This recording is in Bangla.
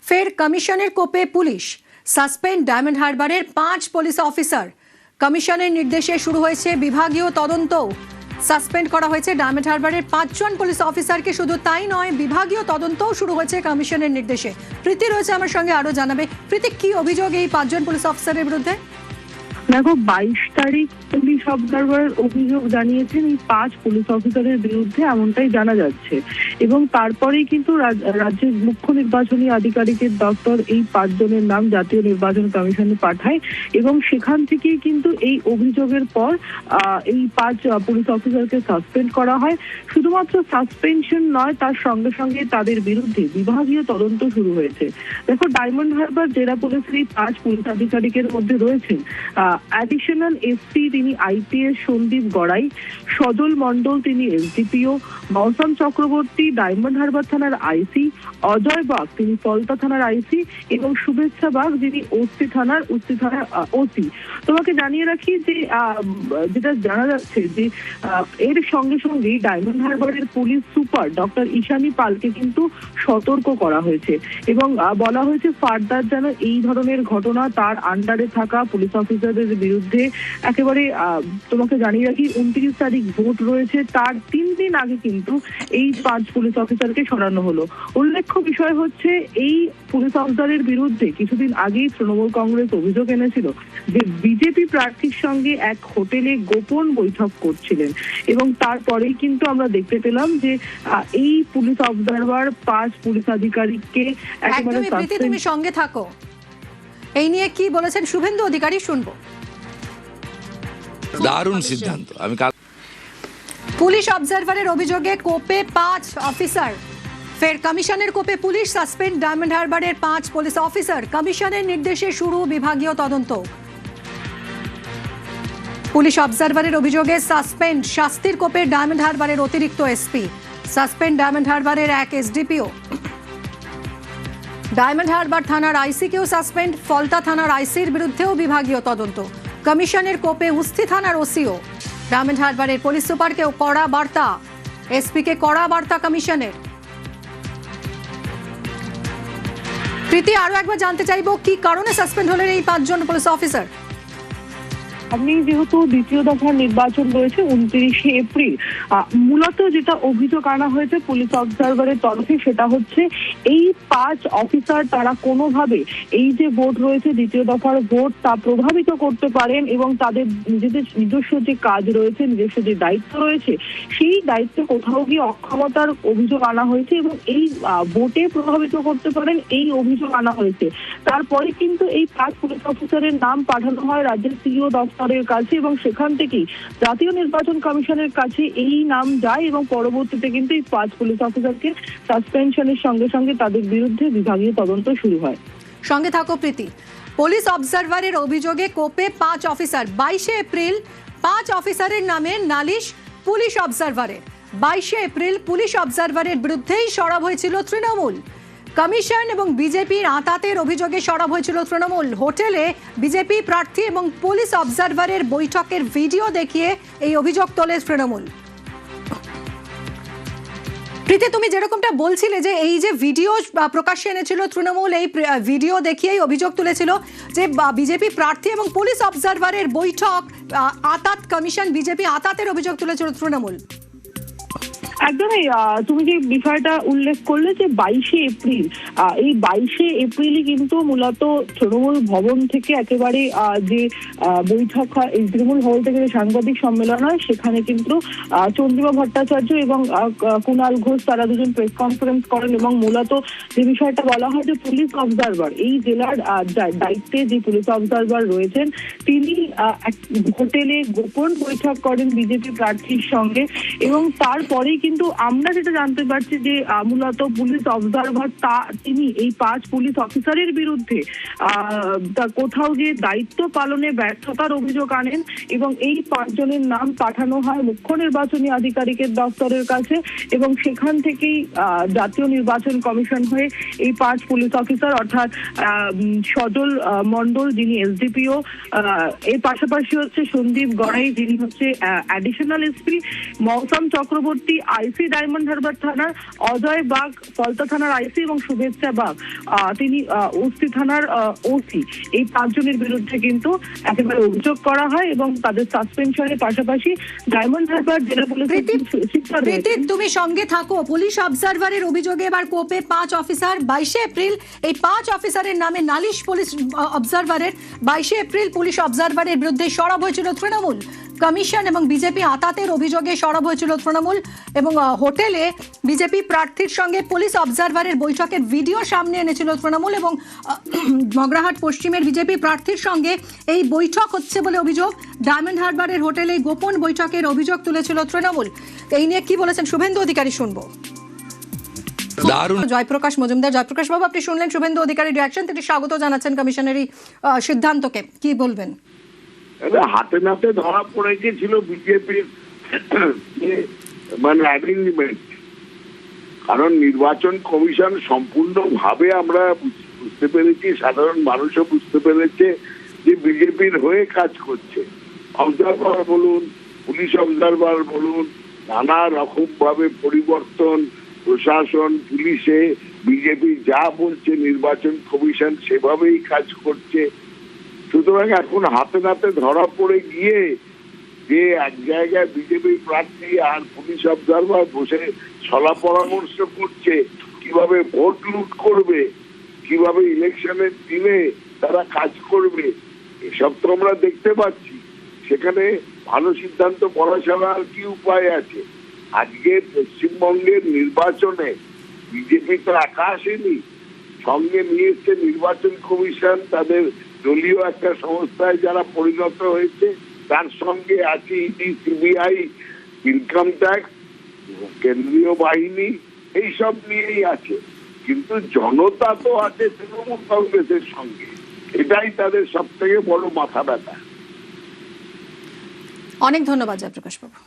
ফের কমিশনের কোপে পুলিশ, সাসপেন্ড ডায়মন্ড হারবারের 5 পুলিশ অফিসার। কমিশনের নির্দেশে শুরু হয়েছে বিভাগীয় তদন্ত। সাসপেন্ড করা হয়েছে ডায়মন্ড হারবারের 5 জন পুলিশ অফিসারকে। শুধু তাই নয়, বিভাগীয় তদন্তও শুরু হয়েছে কমিশনের নির্দেশে। প্রীতি রয়েছে আমার সঙ্গে, আরো জানাবে। প্রীতি, কি অভিযোগ এই 5 জন পুলিশ অফিসারের বিরুদ্ধে? দেখো, 22 তারিখ পুলিশ অবজারভার অভিযোগ জানিয়েছেন এই 5 পুলিশ অফিসারের বিরুদ্ধে, এমনটাই জানা যাচ্ছে। এবং তারপরেই কিন্তু রাজ্যের মুখ্য নির্বাচনী আধিকারিকের দপ্তর এই 5 জনের নাম জাতীয় নির্বাচন কমিশনে পাঠায় এবং সেখান থেকেই কিন্তু এই অভিযোগের পর এই 5 পুলিশ অফিসারকে সাসপেন্ড করা হয়। শুধুমাত্র সাসপেনশন নয়, তার সঙ্গে সঙ্গে তাদের বিরুদ্ধে বিভাগীয় তদন্ত শুরু হয়েছে। দেখো, ডায়মন্ড হারবার জেলা পুলিশের এই 5 পুলিশ আধিকারিকের মধ্যে রয়েছেন অ্যাডিশনাল এসপি, তিনি আইপিএস সন্দীপ গড়াই, সজল মণ্ডল, তিনি এসডিপিও, মৌসম চক্রবর্তী ডায়মন্ড হারবার থানার আইসি, অজয় বাগ, তিনি ফলতা থানার আইসি, এবং শুভেচ্ছা বাগ, যিনি ওসি থানার ওসি। তোমাকে জানিয়ে রাখি যে যেটা জানা যাচ্ছে যে এর সঙ্গে সঙ্গেই ডায়মন্ড হারবারের পুলিশ সুপার ডক্টর ঈশানী পালকে কিন্তু সতর্ক করা হয়েছে এবং বলা হয়েছে ফার্দার যেন এই ধরনের ঘটনা তার আন্ডারে থাকা পুলিশ অফিসারদের বিরুদ্ধে একেবারে তোমাকে জানিয়ে রাখি 29 তারিখ ভোট রয়েছে, তার 3 দিন আগে কিন্তু এই 5 পুলিশ অফিসারকে সরানো হলো। উল্লেখ্য বিষয় হচ্ছে, এই পুলিশ অফিসারের বিরুদ্ধে কিছুদিন আগেই তৃণমূল কংগ্রেস অভিযোগ এনেছিল যে বিজেপি প্রার্থীর সঙ্গে এক হোটেলে গোপন বৈঠক করছিলেন এবং তারপরেই কিন্তু আমরা দেখতে পেলাম যে এই পুলিশ অবজারভার 5 পুলিশ আধিকারিককে একেবারে সাসপেন্ড। তুমি সঙ্গে থাকো, এই নিয়ে কি বলেছেন শুভেন্দু অধিকারী শুনবো। দারুণ সিদ্ধান্ত। পুলিশ অবজারভারের অভিযোগে কোপে 5 অফিসার। ফের কমিশনের কোপে পুলিশ, সাসপেন্ড ডায়মন্ড হারবারের 5 পুলিশ অফিসার। কমিশনের নির্দেশে শুরু বিভাগীয় তদন্ত। পুলিশ অবজারভারের অভিযোগে সাসপেন্ড, শাস্তির কোপে ডায়মন্ড হারবারের অতিরিক্ত এসপি, সাসপেন্ড ডায়মন্ড হারবারের 1 এসডিপিও। ডায়মন্ড হারবার থানার আইসিকেও সাসপেন্ড, ফলতা থানার আইসির বিরুদ্ধেও বিভাগীয় তদন্ত। কমিশনের কোপে উস্তি থানার ওসিও। ডায়মন্ড হারবারের পুলিশ সুপারকেও কড়া বার্তা, এসপিকে কড়া বার্তা কমিশনের। প্রীতি, আরো একবার জানতে চাইবো, কি কারণে সাসপেন্ড হলেন এই 5 জন পুলিশ অফিসার? আপনি যেহেতু দ্বিতীয় দফার নির্বাচন রয়েছে 29শে এপ্রিল, মূলত যেটা অভিযোগ আনা হয়েছে পুলিশ অবজারভারের তরফে সেটা হচ্ছে এই 5 অফিসার তারা কোনোভাবে এই যে ভোট রয়েছে দ্বিতীয় দফার ভোট, তা প্রভাবিত করতে পারেন এবং তাদের নিজস্ব যে কাজ রয়েছে, নিজস্ব যে দায়িত্ব রয়েছে, সেই দায়িত্বে কোথাও গিয়ে অক্ষমতার অভিযোগ আনা হয়েছে এবং এই ভোটে প্রভাবিত করতে পারেন, এই অভিযোগ আনা হয়েছে। তারপরে কিন্তু এই 5 পুলিশ অফিসারের নাম পাঠানো হয় রাজ্যের সিইও দফতরের কাছে এবং সেখান থেকেই জাতীয় নির্বাচন কমিশনের কাছে এই নাম যায় এবং পরবর্তীতে কিন্তু এই 5 পুলিশ অফিসারকে সাসপেনশনের সঙ্গে সঙ্গে তাদের বিরুদ্ধে বিভাগীয় তদন্ত শুরু হয়। সঙ্গে থাকো প্রীতি। পুলিশ অবজারভারের অভিযোগে কোপে 5 অফিসার। 22শে এপ্রিল 5 অফিসারের নামে নালিশ পুলিশ অবজারভারের। 22শে এপ্রিল পুলিশ অবজারভারের বিরুদ্ধেই সরব হয়েছিল তৃণমূল। কমিশন এবং বিজেপির আঁতাতের অভিযোগে সরব হয়েছিল তৃণমূল। হোটেলে বিজেপি প্রার্থী এবং পুলিশ অবজারভারের বৈঠকের ভিডিও দেখিয়ে এই অভিযোগ তোলে তৃণমূল। প্রীতি, তুমি যেরকমটা বলছিলে যে এই যে ভিডিও প্রকাশ্যে এনেছিল তৃণমূল, এই ভিডিও দেখিয়েই অভিযোগ তুলেছিল যে বিজেপি প্রার্থী এবং পুলিশ অবজারভারের বৈঠক আঁতাত, কমিশন বিজেপি আঁতাতের অভিযোগ তুলেছিল তৃণমূল। একদমই, তুমি যে বিষয়টা উল্লেখ করলে যে 22শে এপ্রিল, এই 22শে এপ্রিলই কিন্তু মূলত তৃণমূল ভবন থেকে একেবারে যে বৈঠক হয়, এই তৃণমূল ভবন থেকে যে সাংবাদিক সম্মেলন হয়, সেখানে কিন্তু চন্দ্রিমা ভট্টাচার্য এবং কুণাল ঘোষ তারা দুজন প্রেস কনফারেন্স করেন এবং মূলত যে বিষয়টা বলা হয় যে পুলিশ অবজারভার, এই জেলার দায়িত্বে যে পুলিশ অবজারভার রয়েছেন, তিনি হোটেলে গোপন বৈঠক করেন বিজেপি প্রার্থীর সঙ্গে এবং তারপরেই কিন্তু আমরা যেটা জানতে পারছি যে মূলত পুলিশ অবজারভার তিনি এই 5 পুলিশ অফিসারের বিরুদ্ধে কোথাও গিয়ে দায়িত্ব পালনে ব্যর্থতার অভিযোগ আনেন এবং এই 5 জনের নাম পাঠানো হয় মুখ্য নির্বাচনী আধিকারিকের দপ্তরের কাছে এবং সেখান থেকেই জাতীয় নির্বাচন কমিশন হয়ে এই 5 পুলিশ অফিসার অর্থাৎ সজল মণ্ডল, যিনি এসডিপিও, এর পাশাপাশি হচ্ছে সন্দীপ গড়াই, যিনি হচ্ছে অ্যাডিশনাল এসপি, মৌসম চক্রবর্তী আইসি ডায়মন্ড হারবার থানার অজয় বাগ, ফলতা থানার আইসি এবং শুভেচ্ছা বাগ তিনি ওসি থানার ওসি, এই 5 জনের বিরুদ্ধে কিন্তু একেবারে অভিযোগ করা হয় এবং তাদের সাসপেনশনের পাশাপাশি ডায়মন্ড হারবার জেলা পুলিশের প্রীতি, তুমি সঙ্গে থাকো। পুলিশ অবজারভারের অভিযোগে এবার কোপে 5 অফিসার। 22 এপ্রিল এই 5 অফিসারের নামে নালিশ পুলিশ অবজারভারের। 22 এপ্রিল পুলিশ অবজারভারের বিরুদ্ধে সরব হয়েছিল তৃণমূল। কমিশন এবং বিজেপি আতাতের অভিযোগে সরব হয়েছিল তৃণমূল এবং হোটেলে বিজেপি প্রার্থীর সঙ্গে পুলিশ অবজারভারের বৈঠকের ভিডিও সামনে এনেছিল তৃণমূল এবং মগরাহাট পশ্চিমের বিজেপি প্রার্থীর সঙ্গে এই বৈঠক হচ্ছে বলে অভিযোগ। ডায়মন্ড হারবারের হোটেলে গোপন বৈঠকের অভিযোগ তুলেছিল তৃণমূল। এই নিয়ে কি বলেছেন শুভেন্দু অধিকারী শুনবো। জয়প্রকাশ মজুমদার, জয়প্রকাশ বাবু, আপনি শুনলেন শুভেন্দু অধিকারীর রিঅ্যাকশন, তিনি স্বাগত জানাচ্ছেন কমিশনের এই সিদ্ধান্তকে, কি বলবেন? হাতে নাতে ধরা পড়ে গিয়েছিল বিজেপির মানে অ্যারেঞ্জমেন্ট, কারণ নির্বাচন কমিশন সম্পূর্ণভাবে আমরা বুঝতে পেরেছি, সাধারণ মানুষও বুঝতে পেরেছে যে বিজেপির হয়ে কাজ করছে। অবজারভার বলুন, পুলিশ অবজারভার বলুন, নানা রকম ভাবে পরিবর্তন, প্রশাসন, পুলিশে বিজেপি যা বলছে নির্বাচন কমিশন সেভাবেই কাজ করছে। সুতরাং এখন হাতে নাতে ধরা পড়ে গিয়ে যে এক জায়গায় বিজেপি প্রার্থী আর পুলিশ অবজারভার বসে ছলা পরামর্শ করছে কিভাবে ভোট লুট করবে, কিভাবে ইলেকশনের দিনে তারা কাজ করবে, এসব তো আমরা দেখতে পাচ্ছি। সেখানে ভালো সিদ্ধান্ত বলা ছাড়া আর কি উপায় আছে? আজকে পশ্চিমবঙ্গের নির্বাচনে বিজেপি তো একা আসেনি, সঙ্গে নিয়ে এসছে নির্বাচন কমিশন, তাদের দলীয় একটা সংস্থায় যারা পরিণত হয়েছে, তার সঙ্গে আছে ইডি, সিবিআই, ইনকাম ট্যাক্স, কেন্দ্রীয় বাহিনী, এইসব নিয়েই আছে। কিন্তু জনতা তো আছে তৃণমূল কংগ্রেসের সঙ্গে, এটাই তাদের সব থেকে বড় মাথা ব্যথা। অনেক ধন্যবাদ জয়প্রকাশ বাবু।